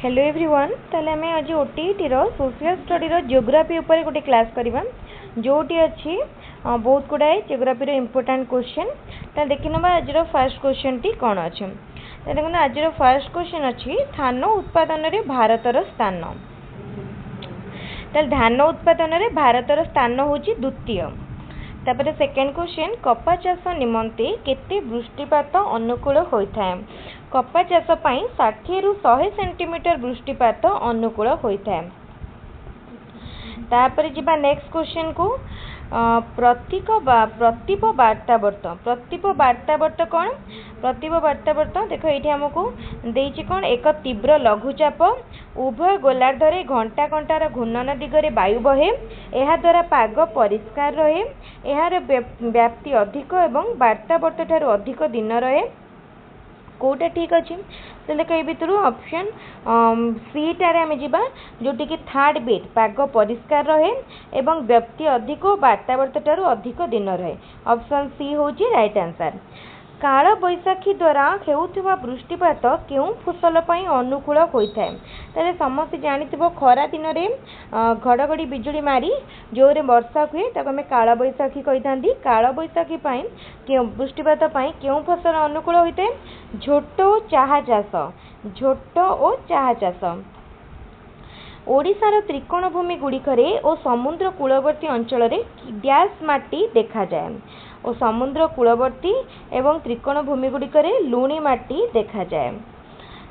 Hello everyone ताले आम आज ओटीईटी सोशल स्टडी जियोग्राफी उपर गोटे क्लास करवा जोटी अच्छी बहुत गुड़ाए जियोग्राफी इंपोर्टाट क्वेश्चन ताले देखि नबा आज फर्स्ट क्वेश्चन टी कौन अच्छे देखो आज फर्स्ट क्वेश्चन अच्छी धान उत्पादन रे भारतर स्थान ताले धान उत्पादन रे भारतर स्थान होची द्वितीय। तापर सेकेंड क्वेश्चन कपा चाष निमंते केते वृष्टिपात अनुकूल होता है कपा चाष 60 रु 100 सेंटीमीटर वृष्टिपात अनुकूल होता है। तापर जिबा नेक्स्ट क्वेश्चन को प्रतीप वार्तावर्त कौन प्रतीप वार्तावर्त देखो ये आमको देछि कौन एक तीव्र लघुचाप उभय गोलार्धरे घंटा घंटार घूर्णन दिगरे वायु बहे यह द्वारा पाग परिष्कार रहे यार व्याप्ति अधिक एवं वार्तावर्त ठारू अधिक दिन रहे कोटा ठीक अच्छे तो देख ये भितर ऑप्शन सी टारे आम जा जोटि कि थर्ड बिट पाग परिष्कार रहे एवं व्याप्ति अधिक वार्तावर्त ठारू अधिक दिन रहे ऑप्शन सी हूँ राइट आंसर। काल बैशाखी द्वारा हेउथिबा वृष्टिपात केउं फसल पई अनुकूल होता है ताले समस्त जानिथिबो खरा दिन रे घड़घड़ी बिजुली मारी जोरे वर्षा हुए ताको हमें काल बैशाखी कहितांदी काल बैशाखी पई केउं वृष्टिपात पई केउं फसल अनुकूल होता है झोट और चाहा चाष ओडिशार त्रिकोण भूमि गुड़िकरे और समुद्र कूलवर्ती अंचल रे डैश माटी देखा जाए और समुद्र कूलवर्ती एवं त्रिकोण भूमि गुड़िकरे लुणी माटी देखा जाए।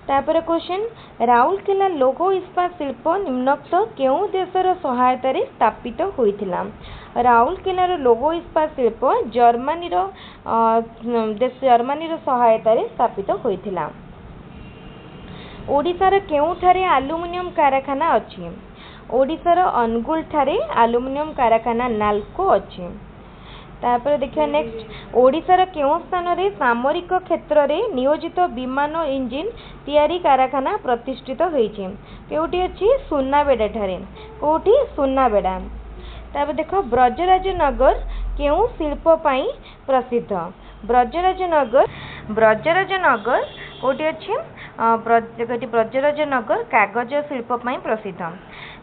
तापर क्वेश्चन राउरकेला लौह इस्पात शिल्प निम्नोक्त केउं देशर सहायता रे स्थापित होइथिला राउरकेलार लौह इस्पात शिल्प जर्मनीर सहायता रे स्थापित होइथिला। ओडिशार केउठारे एल्युमिनियम कारखाना अछि ओडिशार अनुगुल ठारे एल्युमिनियम कारखाना नाल्को अछि। तापर देखिए नेक्स्ट ओडिशार केउं स्थान रे सामरिक क्षेत्र रे नियोजित विमान इंजिन तैयारी कारखाना प्रतिष्ठित होइछि केउठी अछि सुनाबेडा ठारे कोठी सुनाबेडा। तापर देखो ब्रजराज नगर केउं शिल्प पई प्रसिद्ध ब्रजराज नगर कोठी अछि ब्रजराज नगर कागज शिल्प पई प्रसिद्ध।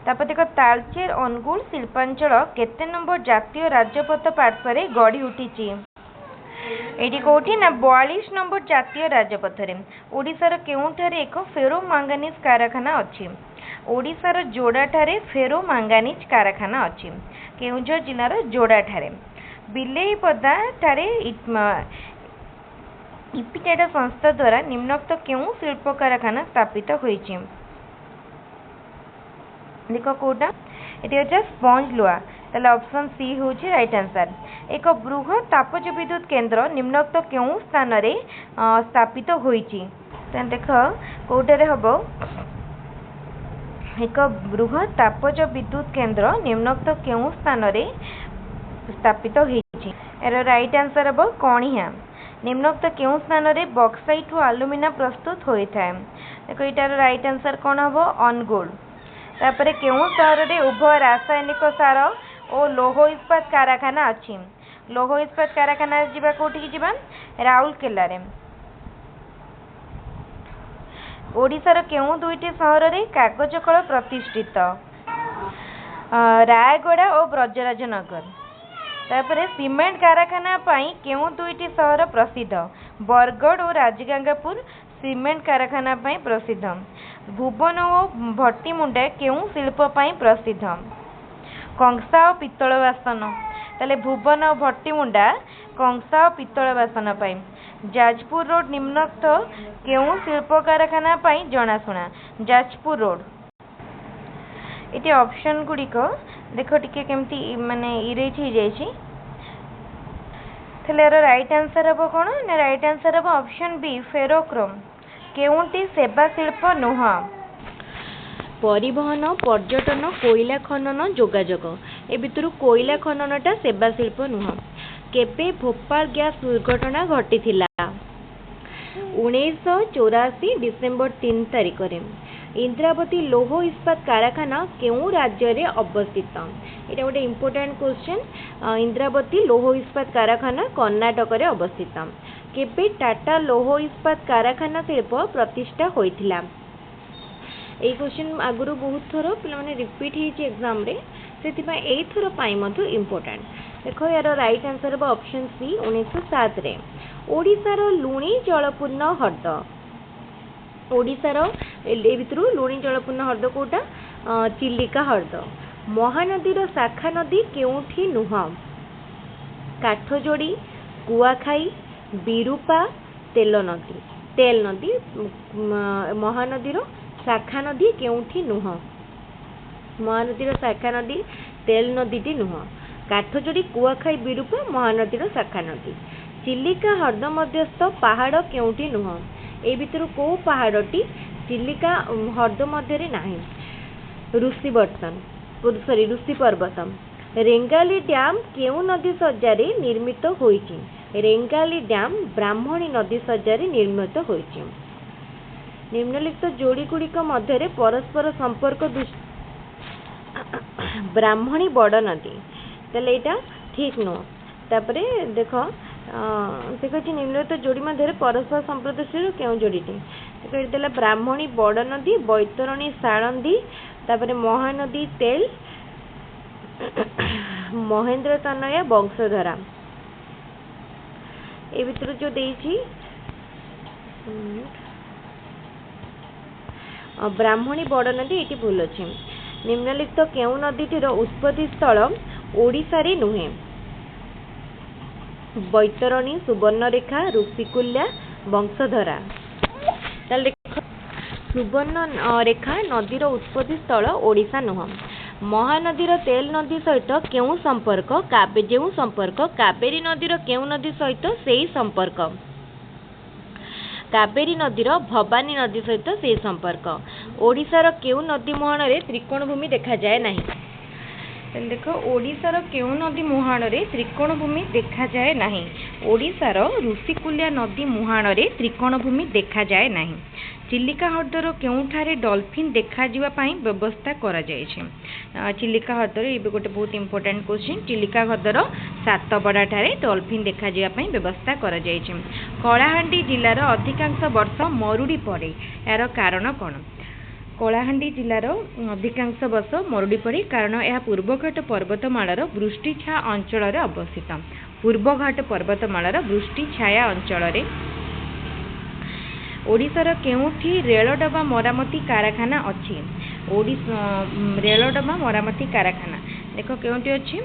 तापर देखो तालचेर अनुगुल शिल्पांचल केते नंबर जातीय राजपथ पार्श्व गढ़ी उठी एटी कोठी ना 42 नंबर जातीय राजपथ रे। ओडिशार केउठारे एक फेरो मांगानीज कारखाना अछि ओडिशार जोड़ा ठारे फेरो मांगानीज कारखाना अछि केउझर जिल्लार जोड़ा ठारे। बिलेईपदा ठारे इपिटाटा संस्था द्वारा निम्नोक्त केउं शिल्प कारखाना स्थापित होइछि देखो कोटा ये अच्छा स्पंज लुआ ताले ऑप्शन सी हूँ राइट आंसर। एक बृहत तापज विद्युत केंद्र निम्नोक्त केउं स्थान रे स्थापित होइछि देख कोटारे हबो एक बृहत तापज विद्युत केंद्र निम्नोक्त केउं स्थान रे स्थापित होइछि एरो राइट आंसर हबो कणिया निम्नोक्त केउं स्थान रे बॉक्साइट व एल्युमिना प्रस्तुत होता है देखो इटार राइट आंसर कौन हम अनुगुल। तापर केउं शहर रे उभय रासायनिक सार और लौह इस्पात कारखाना अछि लौह इस्पात कारखाना जिबा कोठी की जिबा राउरकेला रे। ओडिशार केउं दुईटी शहर रे कागज कल प्रतिष्ठित रायगड़ा और ब्रजराज नगर। तापर सीमेंट कारखाना पाई केउं दुईटी शहर प्रसिद्ध बरगढ़ और राजगंगापुर सीमेंट कारखाना पाई प्रसिद्ध। भुवन और भट्टीमुंडा केउं शिल्प पाई प्रसिद्ध कंसा और पित्तल बासन ताले भुवन और भट्टीमुंडा कंसा और पित्तल बासन पाई। जाजपुर रोड निम्नोक्त केउं शिल्प कारखाना पाई जनाशुना जाजपुर रोड। ये ऑप्शन गुड़िक देख टिके केमती माने इरेज हो जाइछि राइट आंसर हम कौन ना राइट आंसर हम ऑप्शन बी फेरोक्रोम केउंटी सेवा शिल्प नुह। परिवहन पर्यटन कोयला खनन जोगाजोग ए भितर कोयला खननटा सेवा शिल्प नुह। केबे भोपाल गैस दुर्घटना घटी 1984 डिसेम्बर 3 तारिख रे। इंद्रावती लौह इस्पात कारखाना केउं राज्य रे अवस्थित ये गोटे इम्पोर्टाट क्वेश्चन इंद्रावती लौह इस्पात कारखाना कर्णाटक रे अवस्थित। केबे टाटा लौह इस्पात कारखाना शिल्प प्रतिष्ठा होइथिला एई क्वेश्चन आगुरु बहुत थर पे रिपीट होती एग्जाम रे से एई थर पाई मधु इम्पोर्टेंट देखो यार राइट आंसर बा ऑप्शन सी 1907 रे ओडिशार लुणी जलपूर्ण हृद ओडिशार ए भितरु लुणी जलपूर्ण हृद कोटा चिलिका हृद महानदीर शाखा नदी केउठी नुह काठजोड़ी कुआखाई विरूपा तेल नदी महानदीर शाखा नदी केउठी नुह महानदीर शाखा नदी तेल नदीटी नुह काठजोड़ी कुआखाई विरूपा महानदीर शाखा नदी चिलिका हृद मध्यस्थ पहाड़ केउठी नुह ए भितर को पहाड़टी चिलिका हृद मध्य नाही ऋषि पर्वतम रेंगाली डैम केउ नदी सज्जारे निर्मित होईछि रेंगाली डैम ब्राह्मणी नदी सज्जारे निर्मित होईछि निम्नलिखित जोड़ी गुड़िक मध्य परस्पर संपर्क ब्राह्मणी बड़ नदी ताले एटा ठीक नुह तापरे देख से कही निम्नलिखित जोड़ी मध्य परस्पर संपर्क दृष्टि क्यों जोड़ीटी देला ब्राह्मणी बड़ नदी बैतरणी साळंदी तापरे महानदी तेल महेंद्र तनया वंशधरा ए भितर जो देइछि ब्राह्मणी बड़ नदी ये भूल अच्छे निम्नलिखित केउ नदीटीर उत्पत्ति स्थल ओडिशा रे नुहे बैतरणी सुवर्णरेखा ऋषिकुल्या वंशधरा सुवर्णरेखा नदीर उत्पत्ति स्थल ओडिशा नुह महानदीर तेल नदी सहित केउ संपर्क जेउ संपर्क कावेरी नदीर केउ नदी सहित सेही संपर्क कावेरी नदीर भवानी नदी सहित सेही संपर्क ओडिशार केउ नदी मुहाण रे त्रिकोण भूमि देखा जाए नहीं देख ओडिशार केउ नदी मुहाण रे त्रिकोण भूमि देखा जाए नहीं ओडिशार ऋषिकुल्या नदी मुहाण रे त्रिकोण भूमि देखा जाए नहीं चिलिका हृदर केउठारे डॉल्फिन देखा जीवा पाई व्यवस्था करा जायछि चिलिका हृदर ये गोटे बहुत इंपोर्टेंट क्वेश्चन चिलिका हृदर सातपड़ा ठारे डॉल्फिन देखा जीवा पाई व्यवस्था करा जायछि कलाहांडी जिल्लार अधिकांश वर्ष मरुड़ी पड़े यार कारण कौन कलाहांडी जिल्लार अधिकांश वर्ष मरुड़ी पड़े कारण यह पूर्वघाट पर्वतमालार वृष्टिछाया अंचल अवस्थित पूर्वघाट पर्वतमालार वृष्टिछाया अंचल ओडिशार केउठी रेल डबा मरामती कारखाना अच्छी रेल डबा मरामती कारखाना देख केउठी अच्छी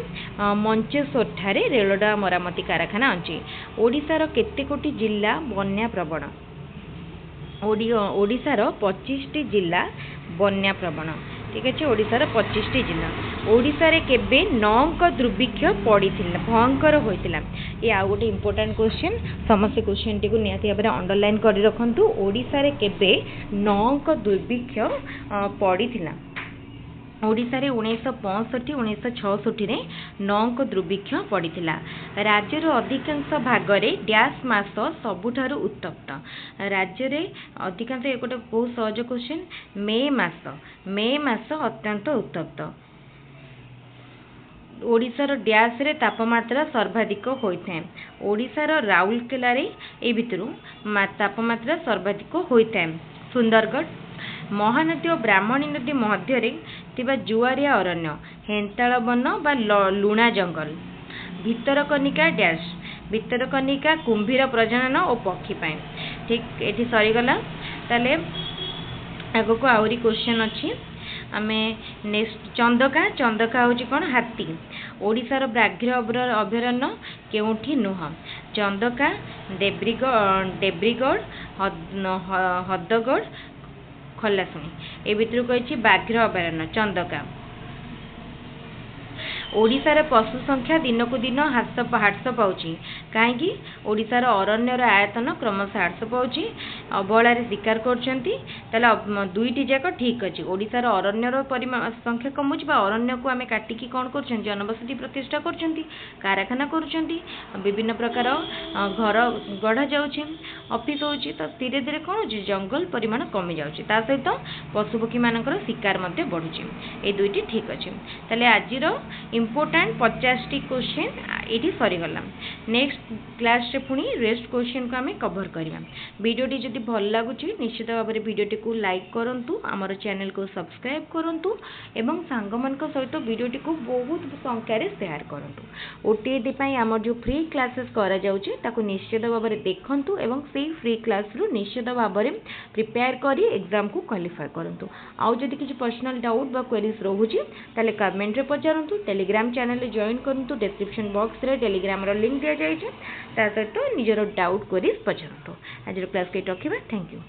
मंचेश्वर ठारे रेल डबा मरामती कारखाना अच्छी ओडिशार केते कोटी जिल्ला बन्या प्रवण ओडिशार 25टी जिल्ला बन्या प्रवण ठीक अच्छे ओडिशार 25टी जिल्ला ओडिशारे केबे नौंक दुर्भिक्ष पड़ीथिला भयंकर होइतिला ये आ गोटे इंपोर्टेंट क्वेश्चन समस्त क्वेश्चन टी को निहाती भाबरे अंडरलाइन करि रखंतु ओडिशारे केबे नौंक दुर्भिक्ष पड़ीथिला ओडिशारे 1965-1966 रे नौंक दुर्भिक्ष पड़ीथिला राज्यर अधिकांश भागरे डैश मास सबुठारु उत्तप्त राज्य अधिकांश गोटे बहुत सहज क्वेश्चन मे मास अत्यंत उत्तप्त ओडिशार डैश रे तापमात्रा सर्वाधिक होइଥାଏ ओडिशार राउरकेला रे ए भितरु तापमात्रा सर्वाधिक होइଥାଏ सुंदरगढ़ महानदी और ब्राह्मणी नदी मध्य जुआरिया अरण्य हेन्ताल वन बा लुणा जंगल भितरकनिका डैश भितरकनिका कुंभीर प्रजनन और पक्षी पाए ठीक ये सरीगला ताले आग को आहरी क्वेश्चन अच्छी आमे नेक्स्ट चंदका हूँ कौन हाथी ओडिशार व्याघ्र अभयारण्य केउठी नुह चंदका देब्रीगढ़ हदगढ़ खलासुनी ए भितर कही व्याघ्र अभयारण्य चंदका ओडिशार पशु संख्या दिन को दिन ह्रास पाउछि कहीं ओडिशार अरण्यर आयतन क्रमशः ह्रास पाउछि अवहेलार शिकार करछंती ताले दुईटी जाक ठीक अछि ओडिशार अरण्यर संख्या कमुछि बा अरण्य को आमे काटिकी कोन करछंती जनबसति प्रतिष्ठा करछंती कारखाना करछंती विभिन्न प्रकार घर गढ़ा जाउछि ऑफिस होउछि तो धीरे धीरे कोन होछि जंगल परिमाण कमी जाउछि ता सहित पशुपक्षी मानकर शिकार मध्ये बढ़ुछि ए दुईटी ठीक अछि ताले आजिरो इम्पोर्टाट 50टी क्वेश्चन ये सरीगला। नेक्स्ट क्लास रे पुणी रेस्ट क्वेश्चन को आम कवर करवा। वीडियोटी जदि भल लगुच निश्चित भाव में वीडियोटी को लाइक करूँ, आमर चैनल को सब्सक्राइब करूँ एवं सांग मान सहित वीडियोटी को बहुत संख्यार शेयर करूँ। ओटीईटी आमर जो फ्री क्लासेस करा जाउची ताकू निश्चित भाव में देखूँ एवं से फ्री क्लास रु निश्चित भाव में प्रिपेयर करी एग्जाम को क्वालिफाई करूँ। आउ जदि किसी पर्सनल डाउट बा क्वेरीज रोचे ताले कमेंट रे पचारंतु। टेलीग्राम चैनल रे जॉइन करंतु, डिस्क्रिप्शन बॉक्स रे टेलीग्राम रो लिंक दिया जाइए, ता सहित निजर डाउट क्वेरीज पचारंतु। आज क्लास के रखिबा। Thank you.